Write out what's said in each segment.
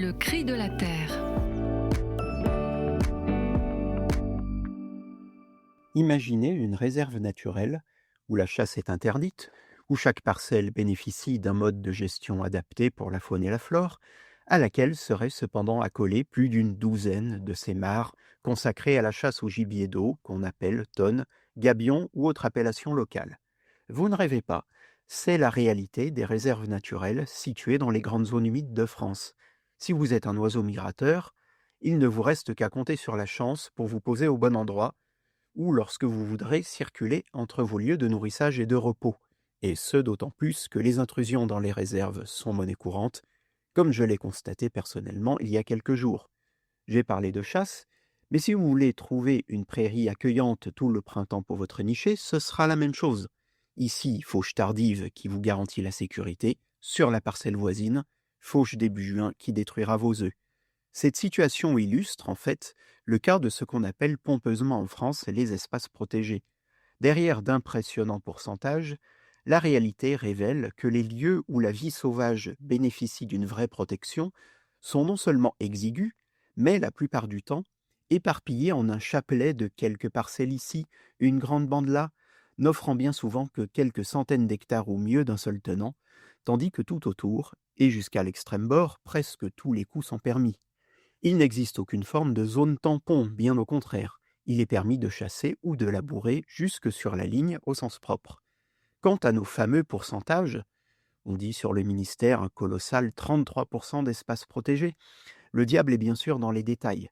Le cri de la terre. Imaginez une réserve naturelle où la chasse est interdite, où chaque parcelle bénéficie d'un mode de gestion adapté pour la faune et la flore, à laquelle seraient cependant accolées plus d'une douzaine de ces mares consacrées à la chasse au gibier d'eau qu'on appelle tonne, gabion ou autre appellation locale. Vous ne rêvez pas, c'est la réalité des réserves naturelles situées dans les grandes zones humides de France. Si vous êtes un oiseau migrateur, il ne vous reste qu'à compter sur la chance pour vous poser au bon endroit ou lorsque vous voudrez circuler entre vos lieux de nourrissage et de repos, et ce d'autant plus que les intrusions dans les réserves sont monnaie courante, comme je l'ai constaté personnellement il y a quelques jours. J'ai parlé de chasse, mais si vous voulez trouver une prairie accueillante tout le printemps pour votre niché, ce sera la même chose. Ici, fauche tardive qui vous garantit la sécurité, sur la parcelle voisine, fauche début juin qui détruira vos œufs. Cette situation illustre, en fait, le cas de ce qu'on appelle pompeusement en France les espaces protégés. Derrière d'impressionnants pourcentages, la réalité révèle que les lieux où la vie sauvage bénéficie d'une vraie protection sont non seulement exigus, mais la plupart du temps éparpillés en un chapelet de quelques parcelles ici, une grande bande là, n'offrant bien souvent que quelques centaines d'hectares ou mieux d'un seul tenant, tandis que tout autour, et jusqu'à l'extrême bord, presque tous les coups sont permis. Il n'existe aucune forme de zone tampon, bien au contraire. Il est permis de chasser ou de labourer jusque sur la ligne au sens propre. Quant à nos fameux pourcentages, on dit sur le ministère un colossal 33% d'espaces protégés. Le diable est bien sûr dans les détails.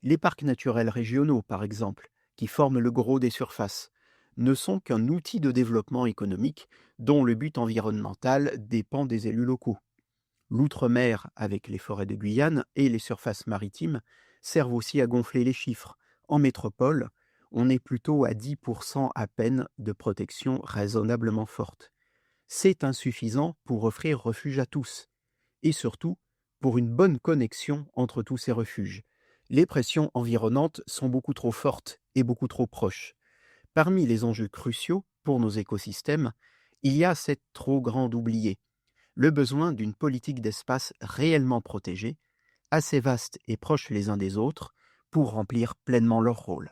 Les parcs naturels régionaux, par exemple, qui forment le gros des surfaces, ne sont qu'un outil de développement économique dont le but environnemental dépend des élus locaux. L'outre-mer, avec les forêts de Guyane et les surfaces maritimes, servent aussi à gonfler les chiffres. En métropole, on est plutôt à 10% à peine de protection raisonnablement forte. C'est insuffisant pour offrir refuge à tous, et surtout pour une bonne connexion entre tous ces refuges. Les pressions environnantes sont beaucoup trop fortes et beaucoup trop proches. Parmi les enjeux cruciaux pour nos écosystèmes, il y a cette trop grande oubliée, le besoin d'une politique d'espace réellement protégée, assez vaste et proche les uns des autres, pour remplir pleinement leur rôle.